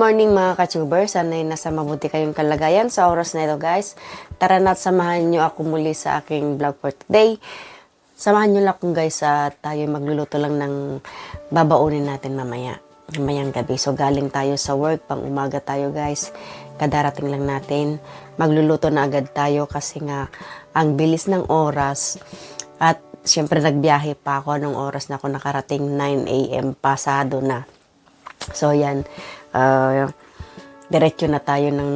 morning mga ka-tuber. Sana'y nasa mabuti kayong kalagayan sa oras na ito guys. Tara na't samahan nyo ako muli sa aking vlog for today. Samahan nyo lang ako guys at tayo magluluto lang ng babaunin natin mamayang gabi. So galing tayo sa work, pang umaga tayo guys. Kadarating lang natin. Magluluto na agad tayo kasi nga ang bilis ng oras. At syempre nagbiyahe pa ako nung oras na ako nakarating 9 AM pasado na. So yan, diretso na tayo ng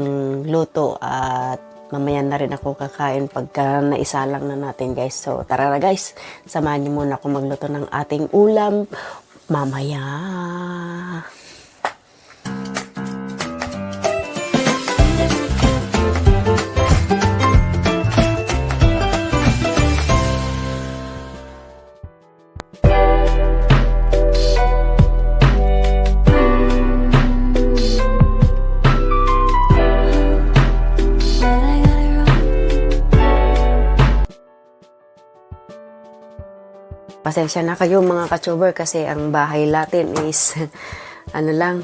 luto at mamaya na rin ako kakain pagka naisalang na natin guys. So tara na guys, samahan niyo muna ako magluto ng ating ulam mamaya. Pasensya na kayo mga ka-tuber kasi ang bahay natin is ano lang,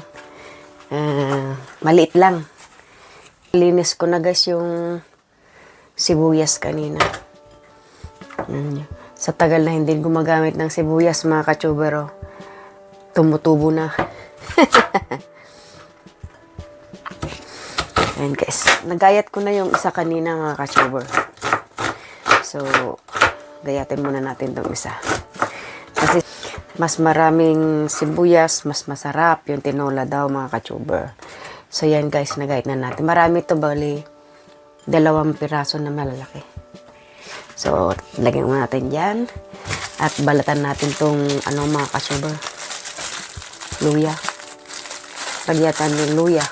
maliit lang. Linis ko na guys yung sibuyas kanina. Sa tagal na hindi gumagamit ng sibuyas mga ka-tuber, oh, tumutubo na. Ayan guys, nagayat ko na yung isa kanina mga ka-tuber. So, gayatin muna natin itong isa. Kasi mas maraming sibuyas, mas masarap yung tinola daw mga ka-tuber. So yan guys, nagayat na natin. Marami ito, bali 2 piraso na malalaki. So lagyan mo natin dyan. At balatan natin itong ano mga ka-tuber, luya. Pagyatan ng luya.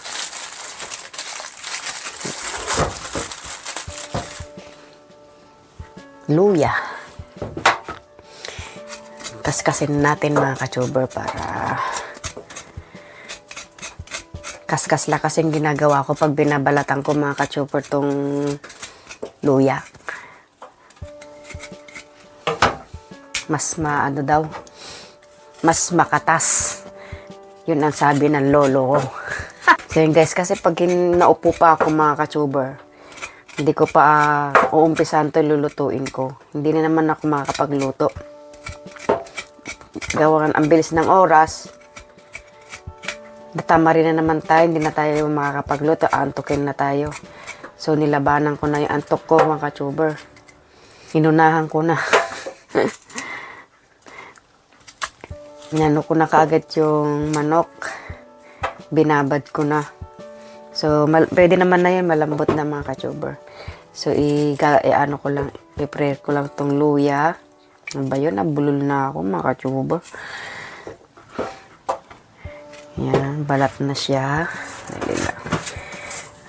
Luya. Kaskasin natin mga ka-tuber para kaskas lang kasing ginagawa ko pag binabalatan ko mga ka-tuber tong luya. Mas maano daw, mas makatas. Yun ang sabi ng lolo ko. So yun guys, kasi pag naupo pa ako mga ka-tuber, hindi ko pa uumpisan ito lulutuin ko. Hindi na naman ako makakapagluto. Gawan ang bilis ng oras. Natama rin na naman tayo. Hindi na tayo makakapagluto. Antukin na tayo. So nilabanan ko na yung antok ko mga ka-tuber. Inunahan ko na. Inano ko na kaagad yung manok. Binabad ko na. So pwede naman na yan. Malambot na mga ka-tuber. So ano ko lang, i-prepare ko lang tong luya. Ano ba yun? Nabulol na ako mga ka-tuber. Yan, balat na siya. Dali lang.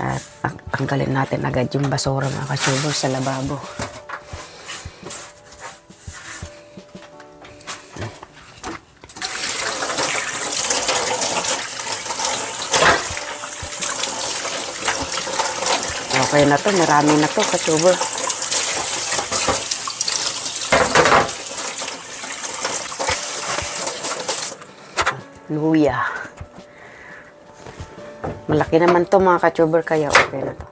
At tanggalin natin agad yung basura mga ka-tuber sa lababo. Okay na to, marami na to ka-tuber. Luya. Malaki naman to mga ka-tuber kaya okay na to.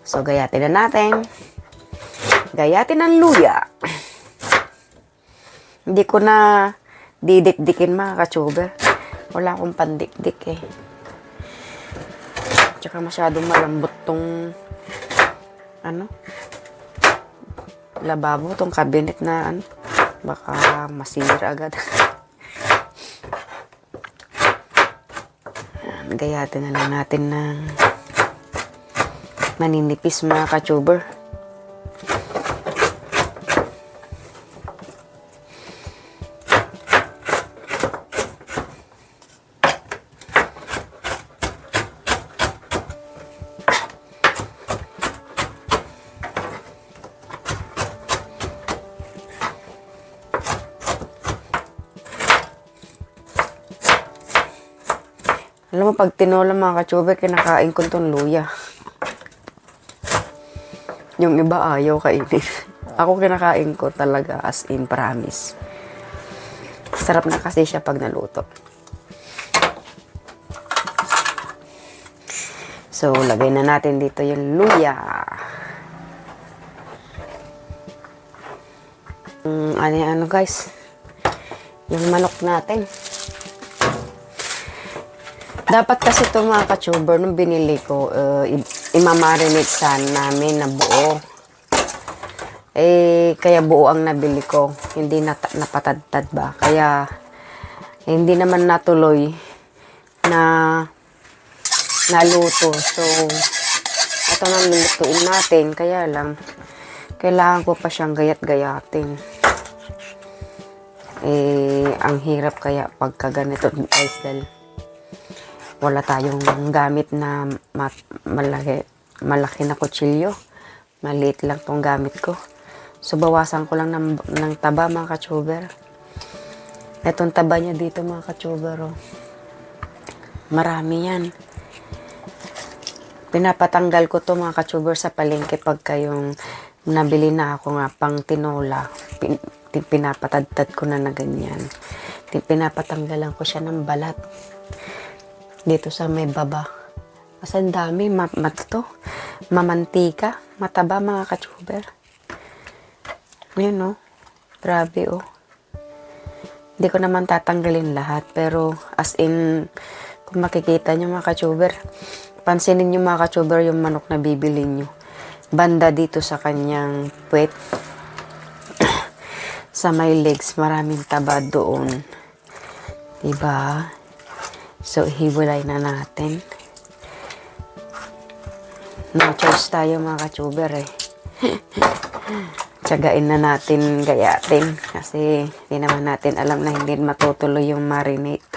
So gayatin na natin. Gayatin ang luya. Hindi ko na didikdikin mga ka-tuber. Wala akong pandikdik eh. Tsaka masyadong malambot tong ano, lababo, tong cabinet na ano, baka masira agad. Gayatin na lang natin ng maninipis mga ka-tuber. Alam mo, pag tinola mga ka-tuber, kinakain ko itong luya. Yung iba ayaw kainin. Ako kinakain ko talaga as in promise. Sarap na kasi siya pag naluto. So, lagay na natin dito yung luya. Ano guys, yung manok natin. Dapat kasi ito mga ka-tuber, nung binili ko, imamarinate sana namin na buo. Kaya buo ang nabili ko. Hindi napatadtad ba? Kaya, hindi naman natuloy na naluto. So, ito na lulutuin natin. Kaya lang, kailangan ko pa siyang gayat-gayatin. Ang hirap kaya pagka ganito guys, dahil wala tayong gamit na malaki na kutsilyo. Maliit lang tong gamit ko. So, bawasan ko lang ng taba mga ka-tuber. Itong taba niya dito mga ka-tuber, oh. Marami yan. Pinapatanggal ko to mga ka-tuber sa palengke pagka yung nabili na ako nga pang tinola. Pinapatadtad ko na ganyan. Pinapatanggalan ko siya ng balat. Dito sa may baba. Kasi ang dami. Mamantika. Mataba mga ka-tuber. Yun, oh. Grabe, oh. Hindi ko naman tatanggalin lahat. Pero as in, kung makikita nyo mga ka-tuber, pansinin nyo mga ka-tuber yung manok na bibili nyo. Banda dito sa kanyang puwet. Sa may legs, maraming taba doon. Diba? So, hiwalay na natin. No choice tayo mga ka-tuber eh. Tsagain na natin gayatin. Kasi, hindi naman natin alam na hindi matutuloy yung marinate.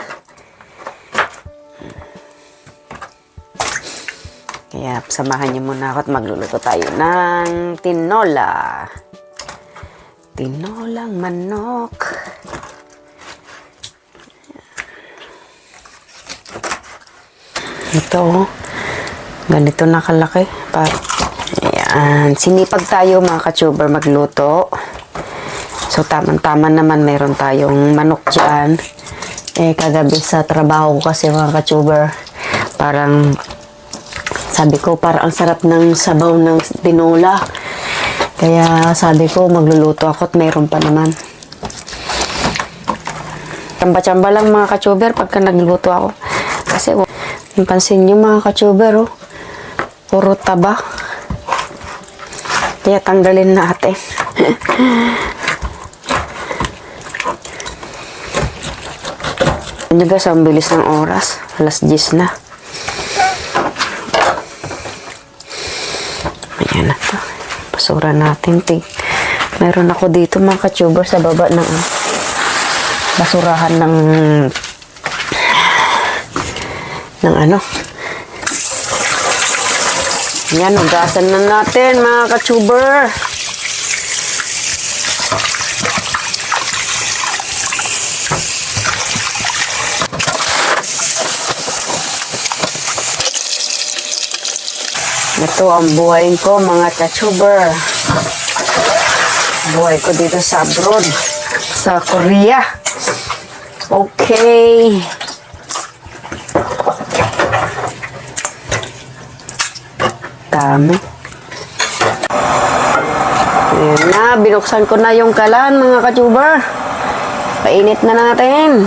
Kaya, samahan niyo muna ako at magluluto tayo ng tinola. Tinolang manok. Ito, ganito na kalaki. Ayan, sinipag tayo mga ka-tuber magluto. So, tamang-tama naman meron tayong manok dyan. Kagabi sa trabaho ko kasi mga ka-tuber, parang, sabi ko, parang ang sarap ng sabaw ng tinola. Kaya sabi ko, magluluto ako at mayroon pa naman. Tsamba-tsamba lang mga ka-tuber pagka nagluto ako. Kasi, pansin nyo mga ka-tuber, oh, puro taba. Kaya tanggalin natin. Ano guys, ang bilis ng oras. Alas 10 na. Ayan na to. Basura natin. Meron ako dito mga ka-tuber sa baba ng basurahan ng ano. Yan, ugasan na natin mga ka-tuber. Ito ang buhay ko mga ka-tuber. Buhay ko dito sa abroad. Sa Korea. Okay. Dami. Ayan na, binuksan ko na yung kalan mga ka-tuber. Painit na natin.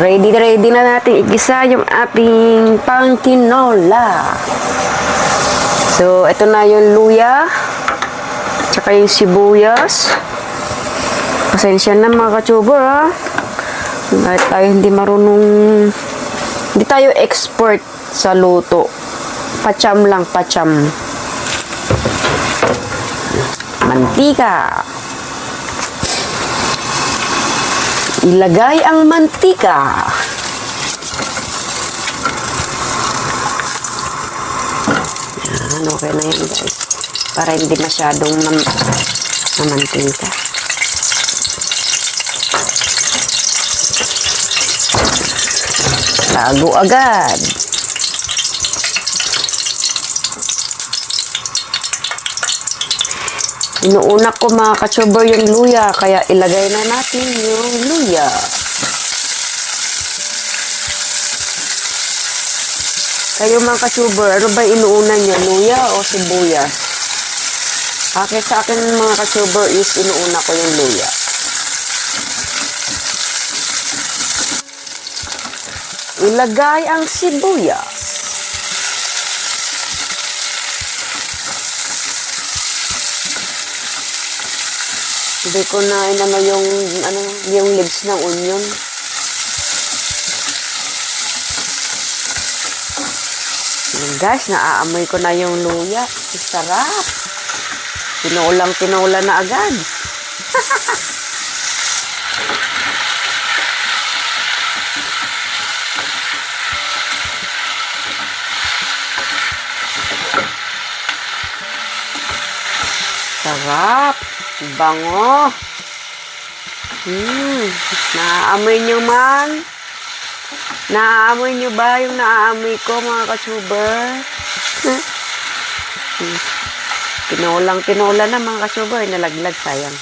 Ready na natin igisa yung ating pang tinola. So, ito na yung luya. Tsaka yung sibuyas. Pasensya na mga ka-tuber, ha. Kahit tayo hindi marunong, hindi tayo expert sa luto. Pacham lang, pacham. Mantika. Ilagay ang mantika. Yan, okay na yan guys. Para hindi masyadong mamantika. Lago agad. Inuuna ko mga ka-tuber yung luya, kaya ilagay na natin yung luya. Kayo mga ka-tuber, ano ba inuuna nyo? Luya o sibuyas? Sa akin mga ka-tuber is inuuna ko yung luya. Ilagay ang sibuyas. Hindi ko na inano yung leaves ng onion. Guys, naaamoy ko na yung luya. Sarap. Tinola na agad. Sarap. Bango. Naaamoy nyo man. Naaamoy nyo ba yung naaamoy ko mga ka-tuber? Tinola na mga ka-tuber. Nalaglag, sayang.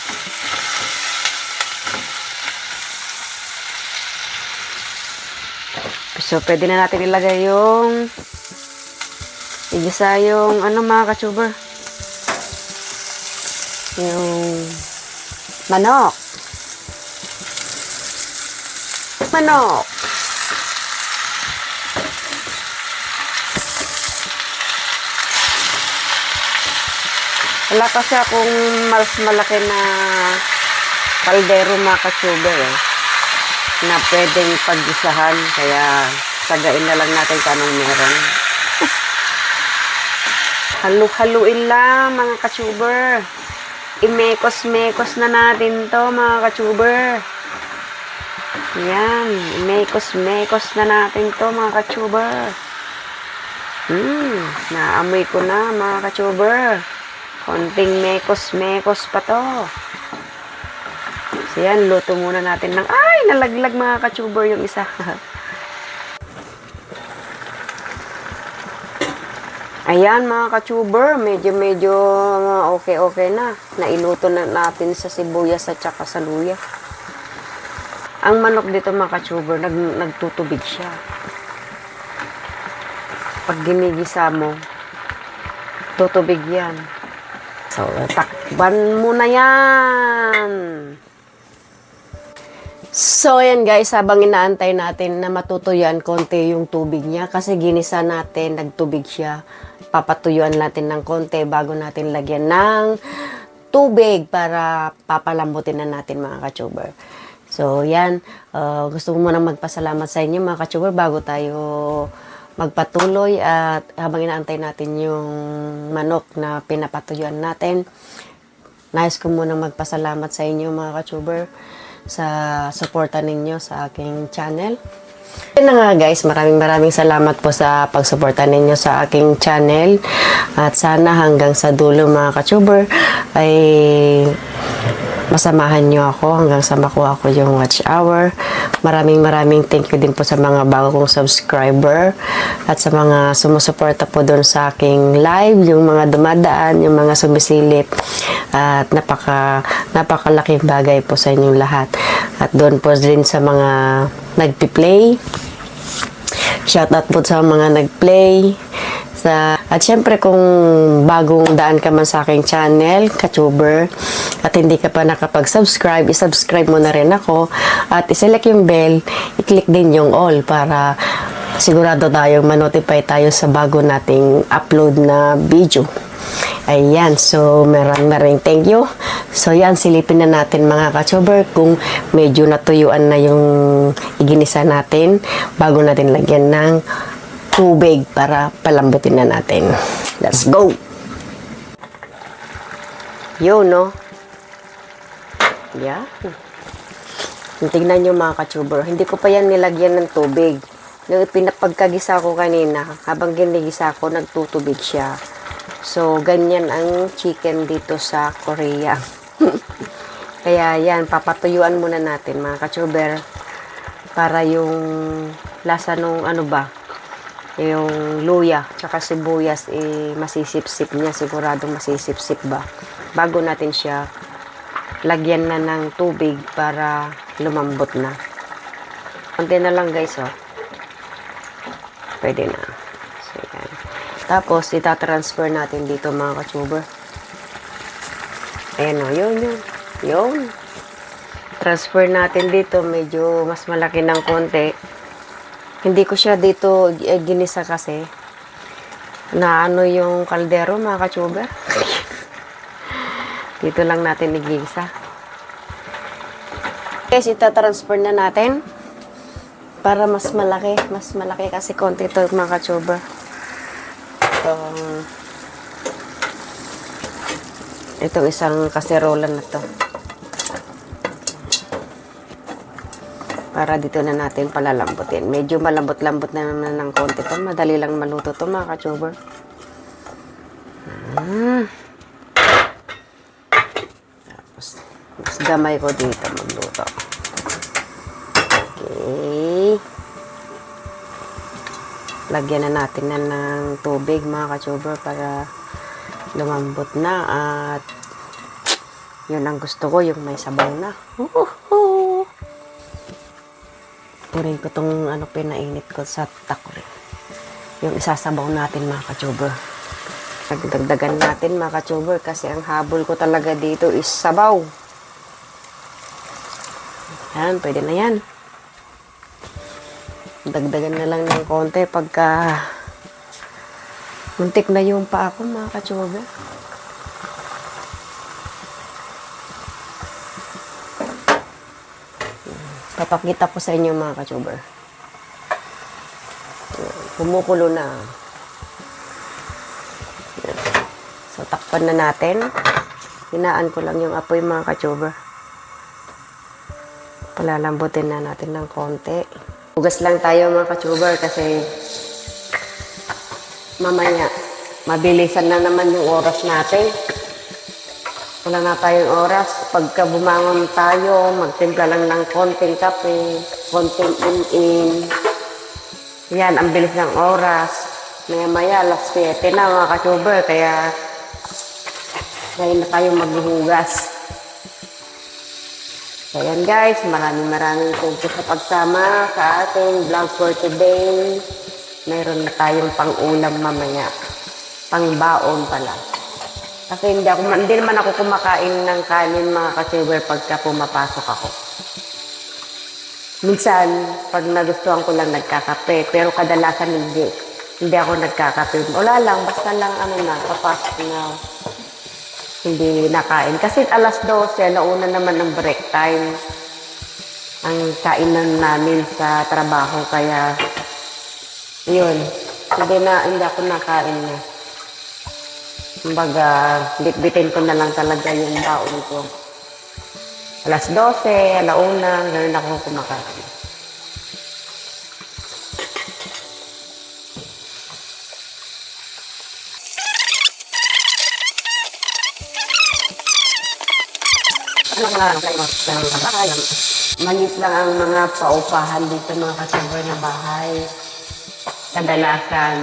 So, pwede na natin ilagay yung igisa yung mga ka-tuber. Yung manok. Wala kasi akong mas malaki na kaldero mga ka-tuber na pwedeng pag-isahan, kaya sagain na lang natin kung anong meron. Halu-haluin lang mga ka-tuber. Imekos-mekos na natin to mga ka-tuber. Yan, imekos-mekos na natin to mga ka-tuber. Naamoy ko na mga ka-tuber. Konting mekos-mekos pa to. So yan, luto muna natin ng... Ay, nalaglag mga ka-tuber yung isa. Ayan mga ka-tuber, medyo okay na. Nailuto na natin sa sibuyas at saka sa luya. Ang manok dito mga ka-tuber, nagtutubig siya. Pag ginigisa mo, tutubig yan. So, takban mo na yan. So, ayan guys, habang inaantay natin na matutuyuan konti yung tubig niya, kasi ginisa natin, nagtubig siya, papatuyuan natin ng konti bago natin lagyan ng tubig para papalambutin na natin mga ka-tuber. So, yan, gusto ko munang magpasalamat sa inyo mga ka-tuber bago tayo magpatuloy at habang inaantay natin yung manok na pinapatuyuan natin. Nais ko munang magpasalamat sa inyo mga ka-tuber sa suporta ninyo sa aking channel. Yan na nga guys, maraming salamat po sa pagsuporta ninyo sa aking channel at sana hanggang sa dulo mga ka-tuber ay masamahan nyo ako hanggang sa makuha ko yung watch hour. Maraming thank you din po sa mga bago kong subscriber at sa mga sumusuporta po doon sa aking live, yung mga dumadaan, yung mga sumisilip at napakalaking bagay po sa inyong lahat. At doon po din sa mga nagpi-play. Shoutout po sa mga nag-play. At syempre kung bagong daan ka man sa aking channel, ka-tuber, at hindi ka pa nakapag-subscribe, i-subscribe mo na rin ako at i-select yung bell, i-click din yung all para sigurado tayong ma-notify tayo sa bago nating upload na video. Ayan, so maraming thank you. So yan, silipin na natin mga ka-tuber kung medyo natuyuan na yung iginisa natin bago natin lagyan ng tubig para palambutin na natin. Let's go! Yun, no? Yan. Tingnan nyo mga ka-tuber. Hindi ko pa yan nilagyan ng tubig. Nung pinapagkagisa ko kanina, habang ginigisa ko, nagtutubig siya. So, ganyan ang chicken dito sa Korea. Kaya yan, papatuyuan muna natin mga ka-tuber para yung lasa nung yung luya tsaka sibuyas masisip-sip niya, siguradong masisip-sip ba bago natin siya lagyan na ng tubig para lumambot na. Konti na lang guys, pwede na. So Tapos, itatransfer natin dito mga ka-tuber. Ayan o, yun. Transfer natin dito, medyo mas malaki ng konti. Hindi ko siya dito ginisa kasi. Na ano yung kaldero mga ka-tuber. Dito lang natin igisa. Guys, itatransfer na natin. Para mas malaki. Mas malaki kasi konti ito mga ka-tuber. Itong isang kaserola na to. Para dito na natin palalambutin. Medyo malambot-lambot na naman ng konti to. Madali lang maluto to mga ka-tuber. Tapos, mas gamay ko dito magluto. Okay. Lagyan na natin na ng tubig mga ka-tuber para lumambot na at yun ang gusto ko, yung may sabaw na. Purin ko tong pinainit ko sa takuri. Yung isasabaw natin mga ka-tuber. Nagdagdagan natin mga ka-tuber kasi ang habol ko talaga dito is sabaw. Yan, pwede na yan. Dagdagan na lang ng konti pagka muntik na yung pa ako mga ka-tuber. Papakita ko sa inyo mga ka-tuber. Kumukulo na. So, takpan na natin. Hinaan ko lang yung apoy mga ka-tuber. Palalambutin na natin ng konti. Hugas lang tayo mga ka-tuber kasi mamaya mabilisan na naman yung oras natin. Wala na tayong oras. Pagka bumangon tayo, magtimpla lang ng konting kape, konting in-in. Yan, ang bilis ng oras. Maya-maya, alas 7 na mga ka-tuber, kaya na tayo maghuhugas. So yan guys, maraming thank you sa pagsama sa ating vlog for today. Mayroon na tayong pang-ulam mamaya. Pang-baon pala. Kasi hindi naman ako kumakain ng kanin mga ka-tuber pagka pumapasok ako. Minsan, pag nagustuhan ko lang nagkakape, pero kadalasan hindi. Hindi ako nagkakape. Wala lang, basta lang papasok na hindi nakain. Kasi alas 12, nauna naman ang break time. Ang kainan namin sa trabaho, kaya yun, hindi ako nakain na. Kumbaga, bitbitin ko na lang talaga yung baon ko. Alas 12, alauna, ganoon ako kumakain. Maliit lang ang mga paupahan dito mga ka-tuber na bahay. Kadalasan,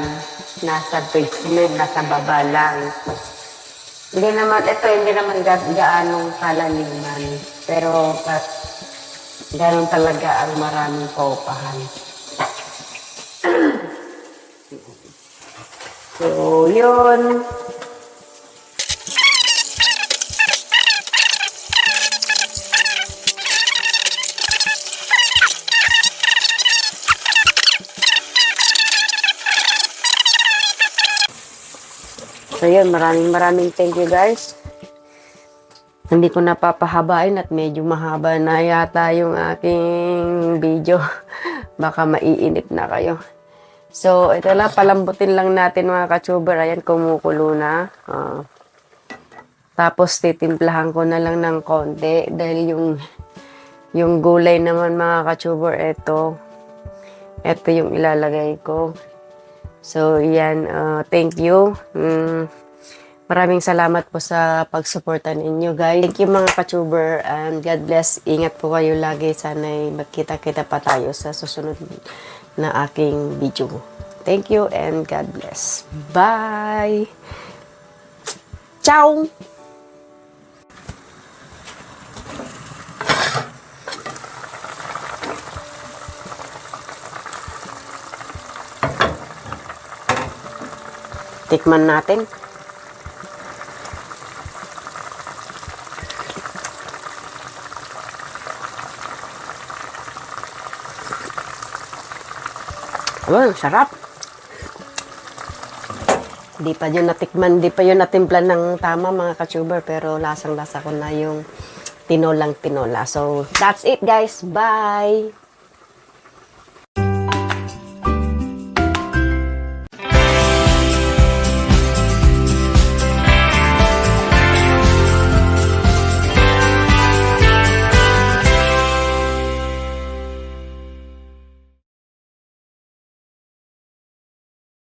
nasa basement, nasa baba lang. Hindi naman gaanong kalaliman. Pero, gano'n talaga ang maraming paupahan. So, yun. So yun, maraming thank you guys. Hindi ko napapahabain at medyo mahaba na yata yung aking video. Baka maiinip na kayo. So ito lang, palambutin lang natin mga ka-tuber. Ayan, kumukulo na. Tapos titimplahan ko na lang ng konti. Dahil yung gulay naman mga ka-tuber, ito yung ilalagay ko. So, yan. Thank you. Maraming salamat po sa pagsuporta ninyo, guys. Thank you mga ka-tuber and God bless. Ingat po kayo lagi. Sana'y magkita-kita pa tayo sa susunod na aking video. Thank you and God bless. Bye! Ciao! Tikman natin. Oh, sarap. Di pa yun natikman, di pa yun natimplan ng tama mga ka-tuber, pero lasang-lasa ko na yung tinolang tinola. So, that's it guys. Bye!